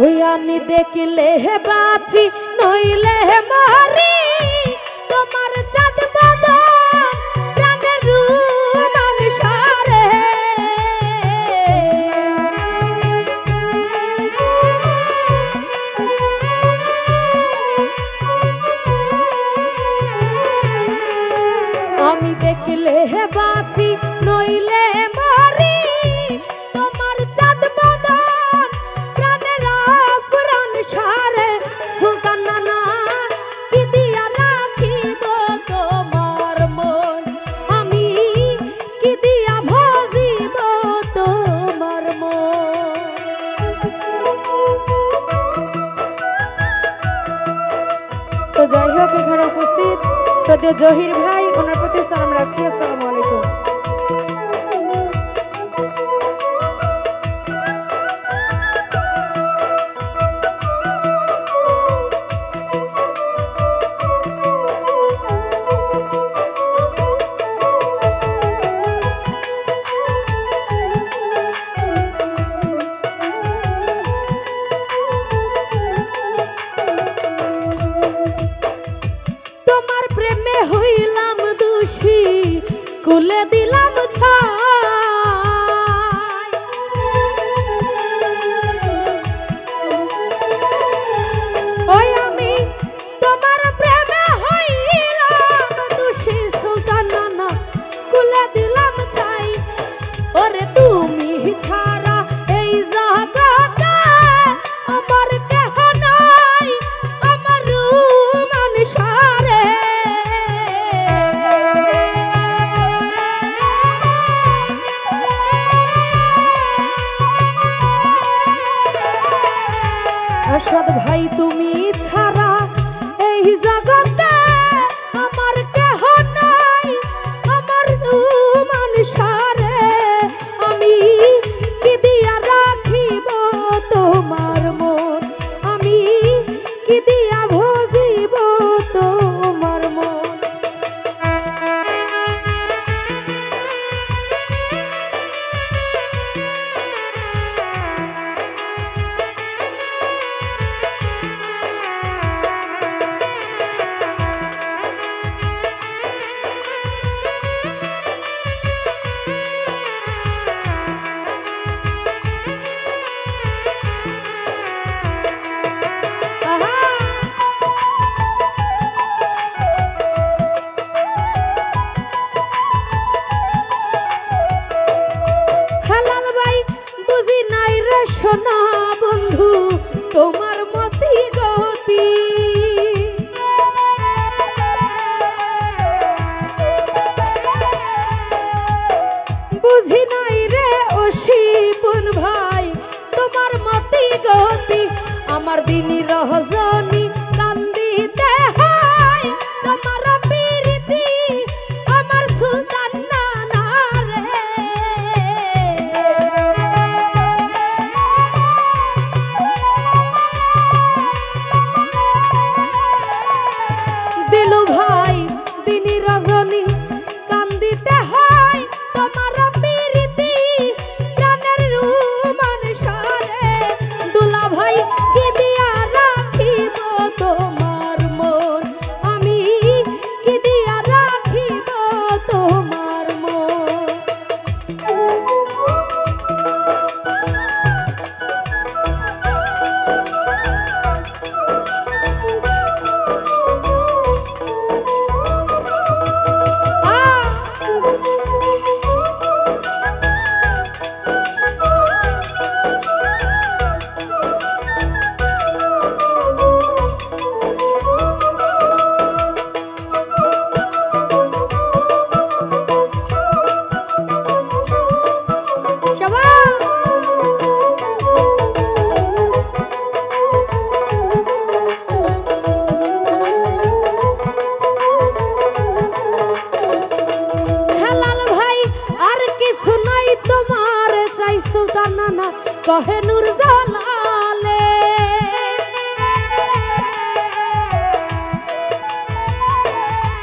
ওই আমি দেখলে হে বাঁচি নইলে হে মরি তোমার চাঁদ বদন প্রাণের রুমান সারে আমি দেখলে হে বাঁচি নইলে মরি তোমার চাঁদ বদন প্রাণের পুরাণ সারে সুলতান নানা কি দিয়া রাখিব তোমার মন আমি কি দিয়া ভজিব তোমার মন। তো যাই হোক এখানে উপস্থিত শ্রদ্ধেয় জহির ভাই ওনার প্রতি সালাম রাখছি। আসসালামু আলাইকুম। কুলে দিলাম ওই আমি তোমার প্রেমে হইলাম দোষী সুলতান নানা কুলে দিলাম ছাই ওরে তুমি ছাড়া এই জগতে আমার কেহ নাই আমার রুমান সারে আসাদ ভাই তুমি ছাড়া এই জগতে আমার কেহ নাই আমার রুমান সারে আমি কি দিয়া রাখিব তোমার মন আমি কি দিয়া ভজিব তোমার মন। সোনা বন্ধু তোমার মতি গতি বুঝি নাই রে ও শিবন ভাই তোমার মতি গতি আমার দিনী রহজনী কান্দিতে হয় তোমার প্রীতি আমার সুলতান নানা রে দিলু ভাই দিনী রজনী কান্দিতে হয় তোমার প্রীতি প্রাণের রুমান সারে দুলা ভাই কি দিয়া রাখিব তোমার মন আমি কি দিয়া রাখিব তোমার মন। कहे नूर जलाले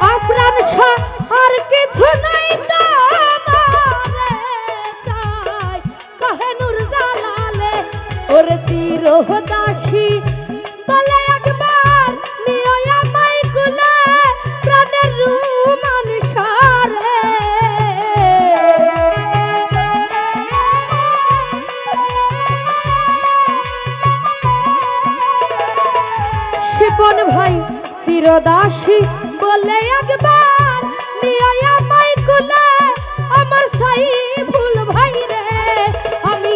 अफरान शाह और किछु नहीं तोमारे चाय कहे नूर जलाले और चिर दास চিরদাসী বলে একবার নিয়ে আমায় কুলে আমার সাইফুল ভাই রে আমি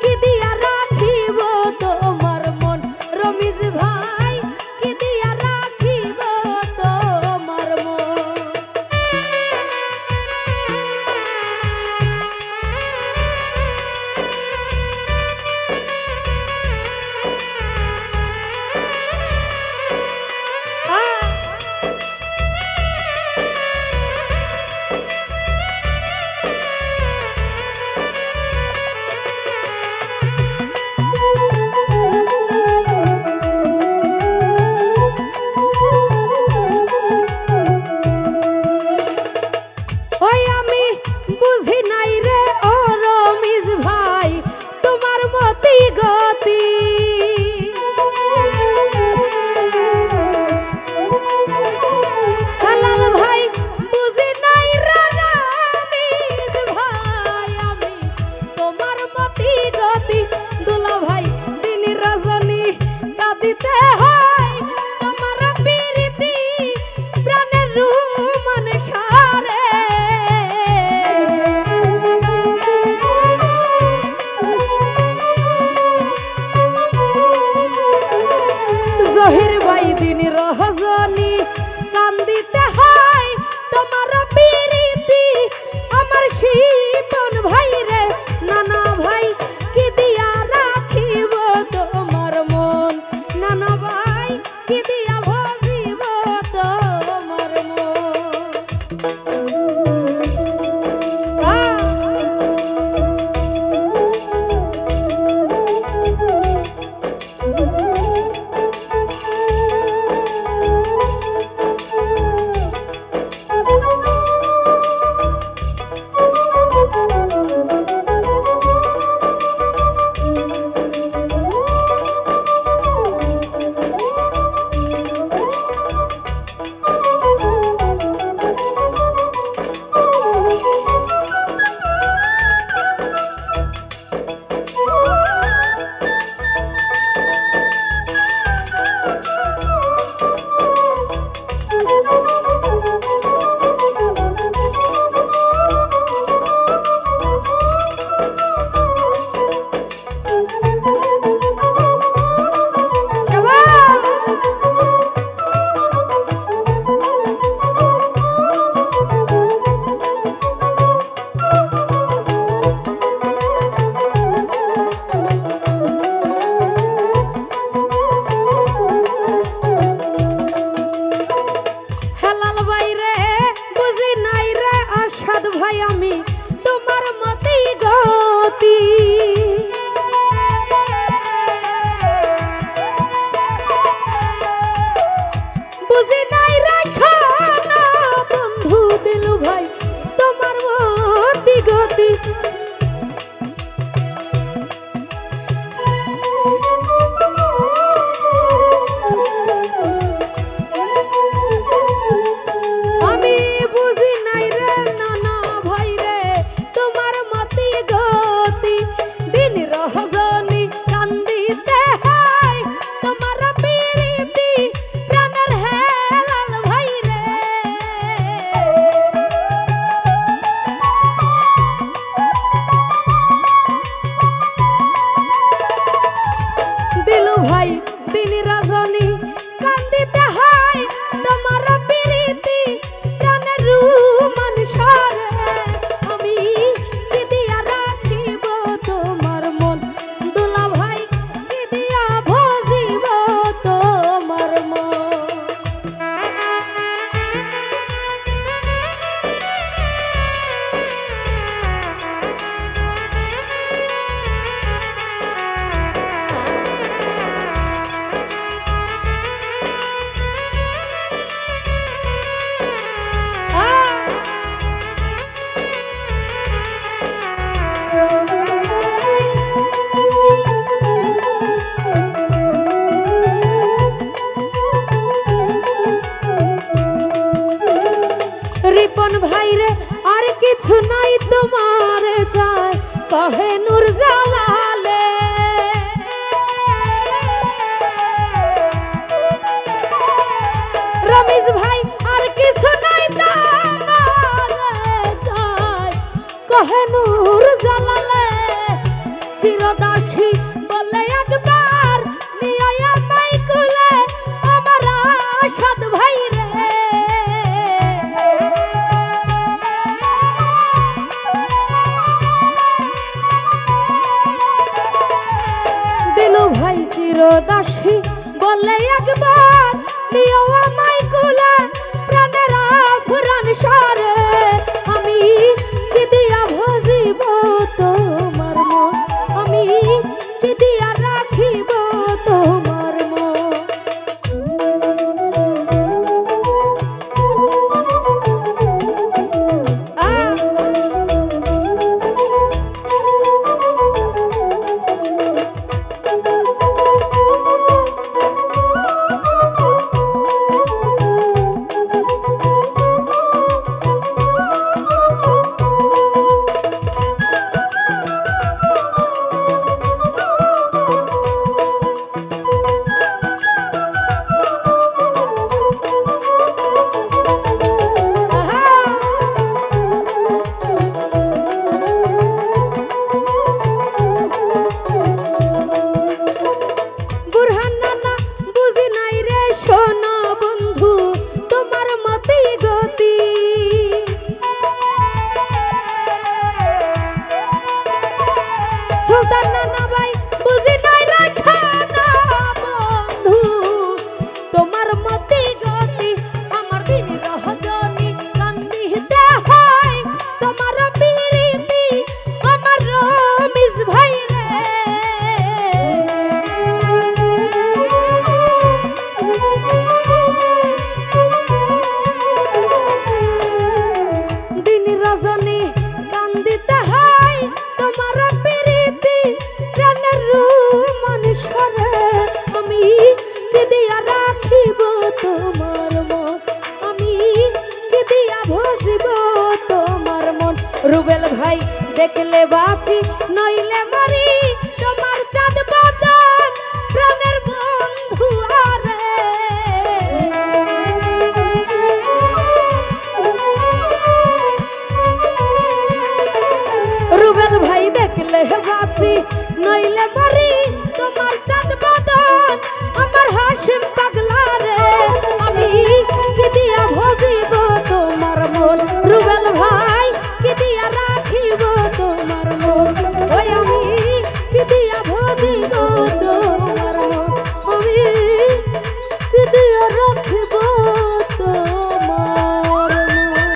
কি দিয়া রাখিব তোমার মন রমিজ ভাই কি দিয়া রাখিব তোমার মন রমিজ ভাই আর কিছু নাই চাই কহে নূর জালালে চিরদাসী বলে একবার নিয়া মাই কুলে আমার আশাদ ভাই রে দিলু ভাই চিরদাসী বলে একবার নিয়া মাই কুলে প্রাণের আফরান সারে আমি কি দিয়া ভজিব তোমার মন আমি কি দিয়া রাখিব তোমার মন রুবেল ভাই দেখলে বাঁচি নইলে মরি তোমার চাঁদ বদন প্রাণের বন্ধু আরে রুবেল ভাই দেখলে বাঁচি নইলে মরি তোমার চাঁদ বদন আমার হাসিম পাগলা রে আমি কি দিয়া ভজিব তোমার মন রুবেল ভাই কি দিয়া রাখিব তোমার মন ওই আমি কি দিয়া ভজিব